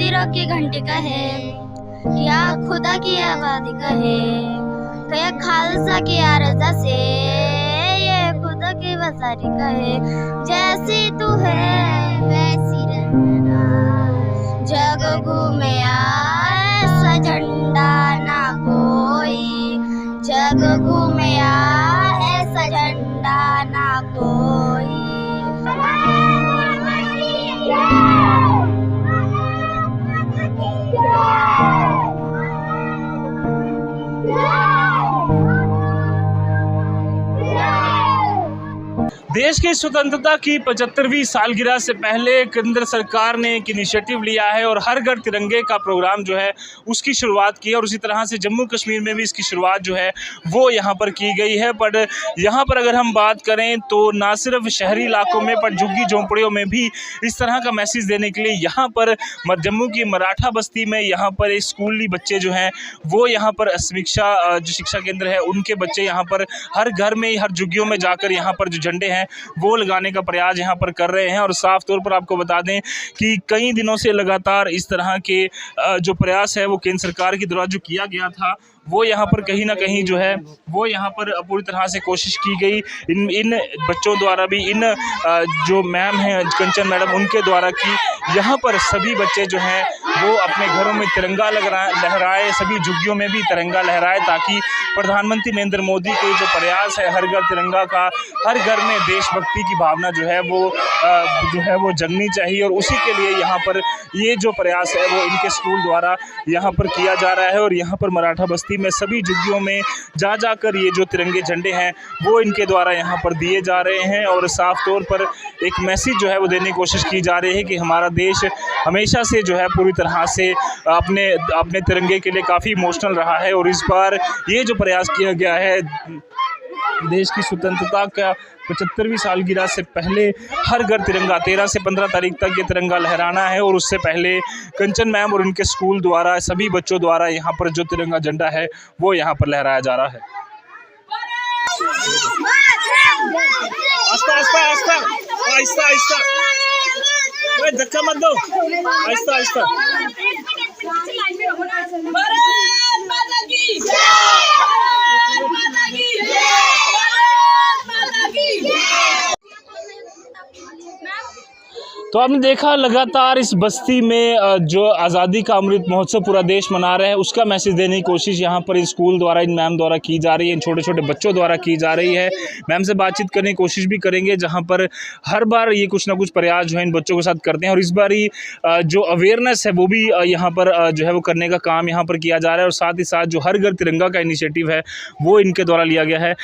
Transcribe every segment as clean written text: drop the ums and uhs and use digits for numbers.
मंदिरों की घंटी कहे, या खुदा की आबादी कहे, तो ये खालसा की आरज़ा से, ये खुदा की वसारी कहे। जैसी तू है वैसी रहना, जग घूमे ऐसा झंडा ना कोई, जग घूमे ऐसा झंडा ना कोई। देश की स्वतंत्रता की 75वीं सालगिरह से पहले केंद्र सरकार ने एक इनिशिएटिव लिया है और हर घर तिरंगे का प्रोग्राम जो है उसकी शुरुआत की है। और उसी तरह से जम्मू कश्मीर में भी इसकी शुरुआत जो है वो यहाँ पर की गई है। पर यहाँ पर अगर हम बात करें तो ना सिर्फ शहरी इलाकों में पर झुग्गी झोंपड़ियों में भी इस तरह का मैसेज देने के लिए यहाँ पर जम्मू की मराठा बस्ती में यहाँ पर स्कूली बच्चे जो हैं वो यहाँ पर समीक्षा जो शिक्षा केंद्र है उनके बच्चे यहाँ पर हर घर में हर झुग्गियों में जाकर यहाँ पर जो झंडे हैं वो लगाने का प्रयास यहाँ पर कर रहे हैं। और साफ तौर पर आपको बता दें कि कई दिनों से लगातार इस तरह के जो प्रयास है वो केंद्र सरकार के द्वारा जो किया गया था वो यहाँ पर कहीं ना कहीं जो है वो यहाँ पर पूरी तरह से कोशिश की गई इन बच्चों द्वारा भी, इन जो मैम हैं कंचन मैडम उनके द्वारा कि यहाँ पर सभी बच्चे जो हैं वो अपने घरों में तिरंगा लहराए, सभी झुग्गियों में भी तिरंगा लहराए, ताकि प्रधानमंत्री नरेंद्र मोदी के जो प्रयास है हर घर तिरंगा का, हर घर में देशभक्ति की भावना जो है वो जगनी चाहिए। और उसी के लिए यहाँ पर ये जो प्रयास है वो इनके स्कूल द्वारा यहाँ पर किया जा रहा है। और यहाँ पर मराठा बस्ती में सभी झुग्गियों में जाकर ये जो तिरंगे झंडे हैं वो इनके द्वारा यहाँ पर दिए जा रहे हैं। और साफ तौर पर एक मैसेज जो है वो देने की कोशिश की जा रही है कि हमारा देश हमेशा से जो है पूरी तरह से अपने तिरंगे के लिए काफ़ी इमोशनल रहा है। और इस बार ये जो प्रयास किया गया है देश की स्वतंत्रता का 75वीं सालगिरह से पहले हर घर तिरंगा 13 से 15 तारीख तक ये तिरंगा लहराना है। और उससे पहले कंचन मैम और उनके स्कूल द्वारा सभी बच्चों द्वारा यहाँ पर जो तिरंगा झंडा है वो यहाँ पर लहराया जा रहा है। आस्ता आस्ता आस्ता आहिस्ता आहिस्ता, धक्का मत दो, आहिस्ता आहिस्ता। तो आपने देखा लगातार इस बस्ती में जो आज़ादी का अमृत महोत्सव पूरा देश मना रहे हैं उसका मैसेज देने की कोशिश यहाँ पर इस स्कूल द्वारा इन मैम द्वारा की जा रही है, इन छोटे छोटे बच्चों द्वारा की जा रही है। मैम से बातचीत करने की कोशिश भी करेंगे जहाँ पर हर बार ये कुछ ना कुछ प्रयास जो है इन बच्चों के साथ करते हैं। और इस बार ही जो अवेयरनेस है वो भी यहाँ पर जो है वो करने का काम यहाँ पर किया जा रहा है। और साथ ही साथ जो हर घर तिरंगा का इनिशिएटिव है वो इनके द्वारा लिया गया है।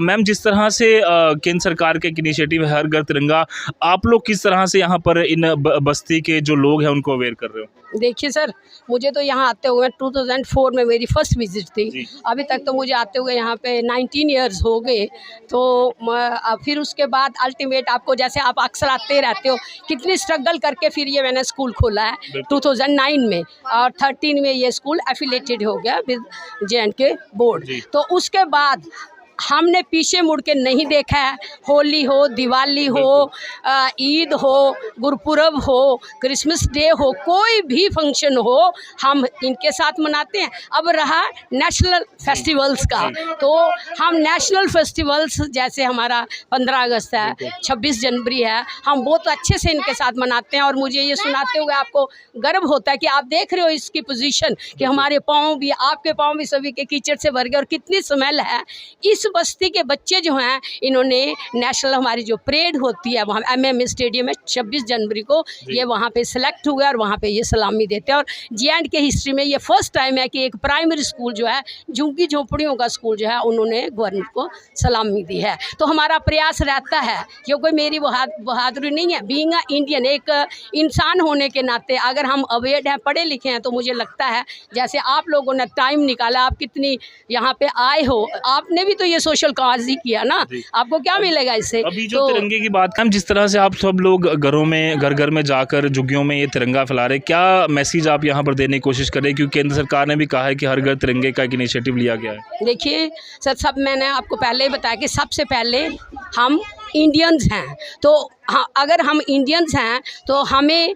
मैम, जिस तरह से केंद्र सरकार का एक इनिशिएटिव है हर घर तिरंगा, आप लोग किस तरह से यहाँ पर इन बस्ती के जो लोग हैं उनको अवेयर कर रहे हो? देखिए सर, मुझे तो यहाँ आते हुए 2004 में मेरी फर्स्ट विजिट थी। अभी तक तो मुझे आते हुए यहाँ पे 19 इयर्स हो गए। तो फिर उसके बाद अल्टीमेट आपको, जैसे आप अक्सर आते रहते हो, कितनी स्ट्रगल करके फिर ये मैंने स्कूल खोला है 2009 में, और 13 में ये स्कूल एफिलेटेड हो गया विद J&K बोर्ड। तो उसके बाद हमने पीछे मुड़ के नहीं देखा है। होली हो, दिवाली हो, ईद हो, गुरपुरब हो, क्रिसमस डे हो, कोई भी फंक्शन हो, हम इनके साथ मनाते हैं। अब रहा नेशनल फेस्टिवल्स का, तो हम नेशनल फेस्टिवल्स जैसे हमारा 15 अगस्त है, 26 जनवरी है, हम बहुत अच्छे से इनके साथ मनाते हैं। और मुझे ये सुनाते हुए आपको गर्व होता है कि आप देख रहे हो इसकी पोजीशन कि हमारे पाँव भी, आपके पाँव भी सभी के कीचड़ से भर गए और कितनी स्मेल है। इस बस्ती के बच्चे जो हैं, इन्होंने नेशनल, हमारी जो परेड होती है वहाँ MM स्टेडियम में 26 जनवरी को ये वहाँ पे सिलेक्ट हुए और वहाँ पे ये सलामी देते हैं। और J&K हिस्ट्री में ये फर्स्ट टाइम है कि एक प्राइमरी स्कूल जो है, झुग्गी झोंपड़ियों का स्कूल जो है, उन्होंने गवर्नमेंट को सलामी दी है। तो हमारा प्रयास रहता है, क्योंकि मेरी बहादुरी नहीं है, बीइंग अ इंडियन, एक इंसान होने के नाते अगर हम अवेयर हैं, पढ़े लिखे हैं, तो मुझे लगता है जैसे आप लोगों ने टाइम निकाला, आप कितनी यहाँ पे आए हो, आपने भी तो ये सोशल काज ही किया ना, आपको क्या मिलेगा इससे? अभी जो तिरंगे की बात है, जिस तरह से आप सब लोग घरों में, घर में जाकर झुग्गियों में ये तिरंगा फैला रहे, क्या मैसेज आप यहाँ पर देने की कोशिश करें? क्योंकि केंद्र सरकार ने भी कहा है कि हर घर तिरंगे का एक इनिशिएटिव लिया गया है। देखिए सर, मैंने आपको पहले ही बताया कि सबसे पहले हम इंडियंस हैं, तो हाँ, अगर हम इंडियंस हैं तो हमें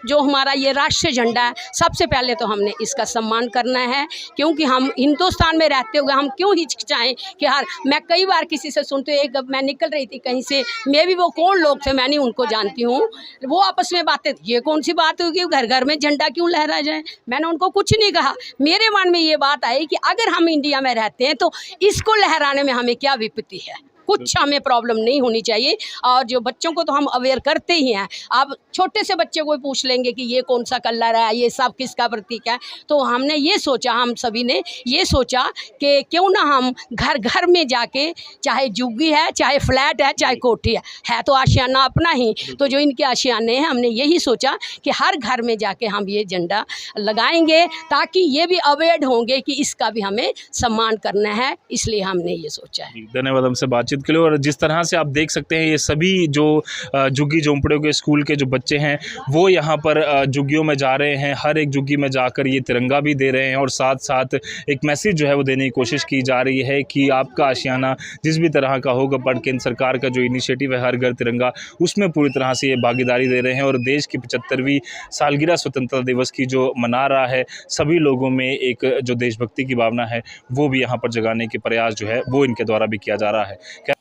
जो हमारा ये राष्ट्रीय झंडा है, सबसे पहले तो हमने इसका सम्मान करना है, क्योंकि हम हिंदुस्तान में रहते हुए हम क्यों हिचकिचाएं कि मैं कई बार किसी से सुनती हूँ, एक मैं निकल रही थी कहीं से, मैं भी वो कौन लोग थे मैं नहीं उनको जानती हूँ, वो आपस में बातें, ये कौन सी बात हुई कि घर घर में झंडा क्यों लहरा जाए। मैंने उनको कुछ नहीं कहा, मेरे मन में ये बात आई कि अगर हम इंडिया में रहते हैं तो इसको लहराने में हमें क्या विपत्ति है, कुछ हमें प्रॉब्लम नहीं होनी चाहिए। और जो बच्चों को तो हम अवेयर करते ही हैं, आप छोटे से बच्चे को पूछ लेंगे कि ये कौन सा कलर है, ये सब किसका प्रतीक है, तो हमने ये सोचा, हम सभी ने ये सोचा कि क्यों ना हम घर घर में जाके, चाहे झुग्गी है, चाहे फ्लैट है, चाहे कोठी है तो आशियाना अपना ही, तो जो इनके आशियाने हैं, हमने यही सोचा कि हर घर में जाके हम ये झंडा लगाएंगे, ताकि ये भी अवेयर होंगे कि इसका भी हमें सम्मान करना है, इसलिए हमने ये सोचा है। धन्यवाद हमसे बातचीत के लिए। और जिस तरह से आप देख सकते हैं, ये सभी जो झुग्गी झोंपड़ियों के स्कूल के जो बच्चे हैं वो यहाँ पर झुग्गियों में जा रहे हैं, हर एक झुग्गी में जाकर ये तिरंगा भी दे रहे हैं और साथ साथ एक मैसेज जो है वो देने की कोशिश की जा रही है कि आपका आशियाना जिस भी तरह का होगा, पर केंद्र सरकार का जो इनिशिएटिव है हर घर तिरंगा, उसमें पूरी तरह से ये भागीदारी दे रहे हैं। और देश की 75वीं सालगिरह स्वतंत्रता दिवस की जो मना रहा है, सभी लोगों में एक जो देशभक्ति की भावना है वो भी यहाँ पर जगाने के प्रयास जो है वो इनके द्वारा भी किया जा रहा है।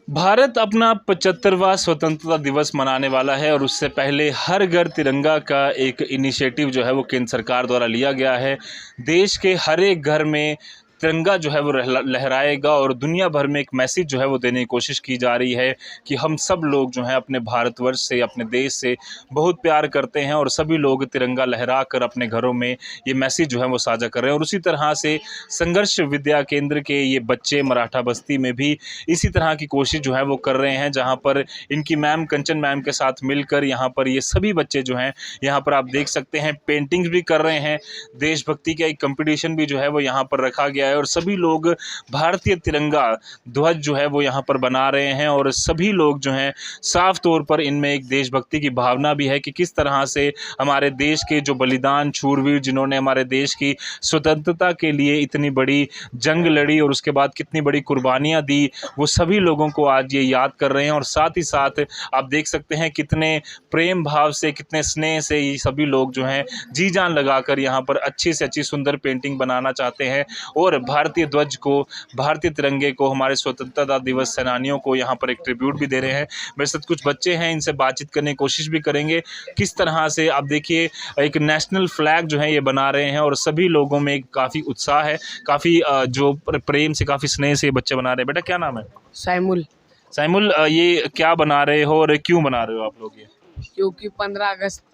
भारत अपना 75वां स्वतंत्रता दिवस मनाने वाला है और उससे पहले हर घर तिरंगा का एक इनिशिएटिव जो है वो केंद्र सरकार द्वारा लिया गया है। देश के हर एक घर में तिरंगा जो है वो लहराएगा और दुनिया भर में एक मैसेज जो है वो देने की कोशिश की जा रही है कि हम सब लोग जो हैं अपने भारतवर्ष से, अपने देश से बहुत प्यार करते हैं और सभी लोग तिरंगा लहरा कर अपने घरों में ये मैसेज जो है वो साझा कर रहे हैं। और उसी तरह से संघर्ष विद्या केंद्र के ये बच्चे मराठा बस्ती में भी इसी तरह की कोशिश जो है वो कर रहे हैं, जहाँ पर इनकी मैम कंचन मैम के साथ मिलकर यहाँ पर ये सभी बच्चे जो हैं, यहाँ पर आप देख सकते हैं पेंटिंग्स भी कर रहे हैं। देशभक्ति का एक कंपटीशन भी जो है वो यहाँ पर रखा गया है और सभी लोग भारतीय तिरंगा ध्वज जो है वो यहाँ पर बना रहे हैं और सभी लोग जो हैं साफ तौर पर इनमें एक देशभक्ति की भावना भी है कि किस तरह से हमारे देश के जो बलिदान शूरवीर, जिन्होंने हमारे देश की स्वतंत्रता के लिए इतनी बड़ी जंग लड़ी और उसके बाद कितनी बड़ी कुर्बानियाँ दी, वो सभी लोगों को आज ये याद कर रहे हैं। और साथ ही साथ आप देख सकते हैं कितने प्रेम भाव से, कितने स्नेह से ये सभी लोग जो हैं जी जान लगाकर यहाँ पर अच्छी से अच्छी सुंदर पेंटिंग बनाना चाहते हैं और भारतीय ध्वज को, भारतीय तिरंगे को, हमारे स्वतंत्रता दिवस सेनानियों को यहाँ पर एक ट्रिब्यूट भी दे रहे हैं। मेरे साथ कुछ बच्चे हैं, इनसे बातचीत करने की कोशिश भी करेंगे किस तरह से आप देखिए एक नेशनल फ्लैग जो है ये बना रहे हैं और सभी लोगों में काफ़ी उत्साह है, काफ़ी जो प्रेम से, काफ़ी स्नेह से बच्चे बना रहे हैं। बेटा क्या नाम है? सैमुल। सैमुल, ये क्या बना रहे हो और क्यों बना रहे हो आप लोग ये? क्योंकि 15 अगस्त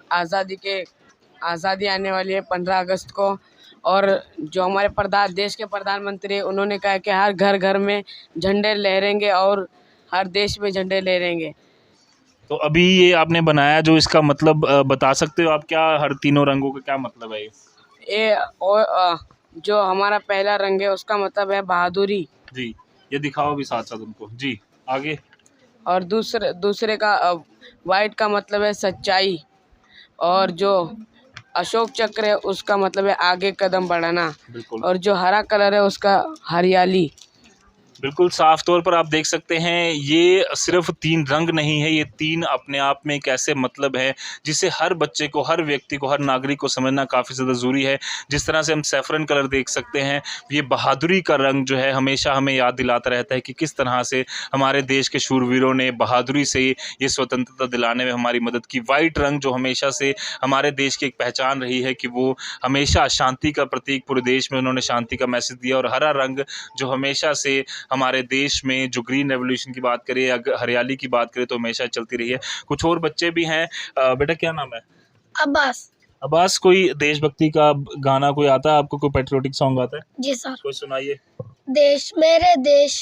आज़ादी आने वाली है 15 अगस्त को, और जो हमारे देश के प्रधानमंत्री उन्होंने कहा कि हर घर घर में झंडे लहरेंगे और हर देश में झंडे लहरेंगे। तो अभी ये आपने बनाया, जो इसका मतलब बता सकते हो आप, क्या हर तीनों रंगों का क्या मतलब है ये जो हमारा पहला रंग है उसका मतलब है बहादुरी जी, ये दिखाओ भी साथ साथ उनको जी, आगे। और दूसरे का वाइट का मतलब है सच्चाई, और जो अशोक चक्र है उसका मतलब है आगे कदम बढ़ाना, और जो हरा कलर है उसका हरियाली। बिल्कुल साफ तौर पर आप देख सकते हैं, ये सिर्फ 3 रंग नहीं है, ये 3 अपने आप में एक ऐसे मतलब है जिसे हर बच्चे को, हर व्यक्ति को, हर नागरिक को समझना काफ़ी ज़्यादा ज़रूरी है। जिस तरह से हम सैफरन कलर देख सकते हैं, ये बहादुरी का रंग जो है हमेशा हमें याद दिलाता रहता है कि किस तरह से हमारे देश के शूरवीरों ने बहादुरी से ये स्वतंत्रता दिलाने में हमारी मदद की। वाइट रंग जो हमेशा से हमारे देश की एक पहचान रही है कि वो हमेशा शांति का प्रतीक, पूरे देश में उन्होंने शांति का मैसेज दिया। और हरा रंग जो हमेशा से हमारे देश में, जो ग्रीन रेवोल्यूशन की बात करें या हरियाली की बात करें, तो हमेशा चलती रही है। कुछ और बच्चे भी हैं। बेटा क्या नाम है? अब्बास। अब्बास, कोई देशभक्ति का गाना कोई आता है आपको? कोई पेट्रियोटिक सॉन्ग आता है? जी सर। कोई सुनाइए। देश मेरे देश,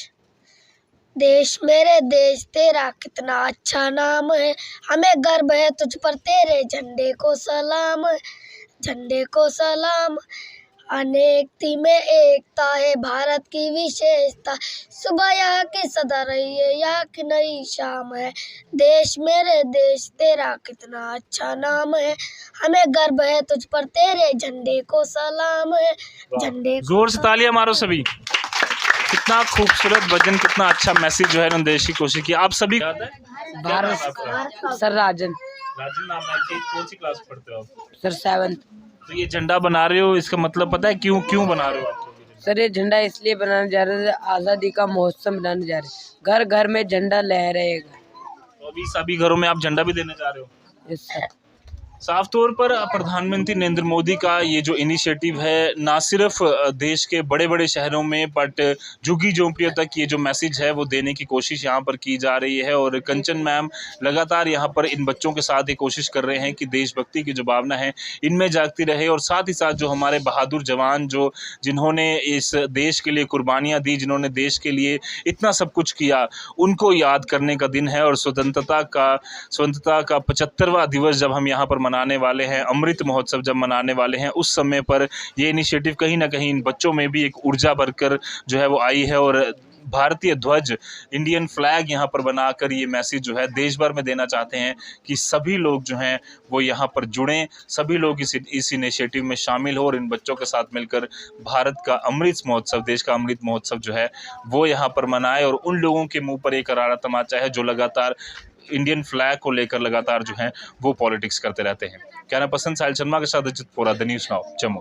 देश मेरे देश, तेरा कितना अच्छा नाम है, हमें गर्व है तुझ पर, तेरे झंडे को सलाम, झंडे को सलाम। अनेकता में एकता है भारत की विशेषता। सुबह यहाँ की सदा रही है, यहाँ की नई शाम है। देश मेरे देश तेरा कितना अच्छा नाम है, हमें गर्व है तुझ पर, तेरे झंडे को सलाम है। झंडे को जोर से तालियां मारो सभी। कितना खूबसूरत भजन, कितना अच्छा मैसेज जो है इन्होंने देश की कोशिश की। आप सभी भारत सर राजन राजन नाम है, कौन सी क्लास पढ़ते हो आप? Sir 7th। तो ये झंडा बना रहे हो, इसका मतलब पता है क्यों बना रहे हो आप लोग ये झंडा? सर ये झंडा इसलिए बनाने जा रहे थे, आज़ादी का महोत्सव मनाने जा रहे हैं। घर घर में झंडा लहराएगा। तो अभी सभी घरों में आप झंडा भी देने जा रहे हो? Yes sir. साफ तौर पर प्रधानमंत्री नरेंद्र मोदी का ये जो इनिशिएटिव है, ना सिर्फ देश के बड़े बड़े शहरों में बट झुग्गी झोंपड़ियों तक ये जो मैसेज है वो देने की कोशिश यहाँ पर की जा रही है। और कंचन मैम लगातार यहाँ पर इन बच्चों के साथ ये कोशिश कर रहे हैं कि देशभक्ति की जो भावना है इनमें जागती रहे, और साथ ही साथ जो हमारे बहादुर जवान जिन्होंने इस देश के लिए कुर्बानियाँ दी, जिन्होंने देश के लिए इतना सब कुछ किया, उनको याद करने का दिन है। और स्वतंत्रता का 75वां दिवस जब हम यहाँ पर मनाने वाले हैं, अमृत महोत्सव जब मनाने वाले हैं, उस समय पर ये इनिशिएटिव कहीं ना कहीं इन बच्चों में भी एक ऊर्जा भरकर जो है वो आई है। और भारतीय ध्वज, इंडियन फ्लैग यहाँ पर बनाकर ये मैसेज जो है देश भर में देना चाहते हैं कि सभी लोग जो हैं वो यहाँ पर जुड़ें, सभी लोग इस इनिशिएटिव में शामिल हो और इन बच्चों के साथ मिलकर भारत का अमृत महोत्सव, देश का अमृत महोत्सव जो है वो यहाँ पर मनाए। और उन लोगों के मुंह पर एक करारा तमाचा है जो लगातार इंडियन फ्लैग को लेकर लगातार जो है वो पॉलिटिक्स करते रहते हैं। कैमरा पर्सन साहिल शर्मा के साथ अजित पोरा, द न्यूज़ नाउ, जम्मू।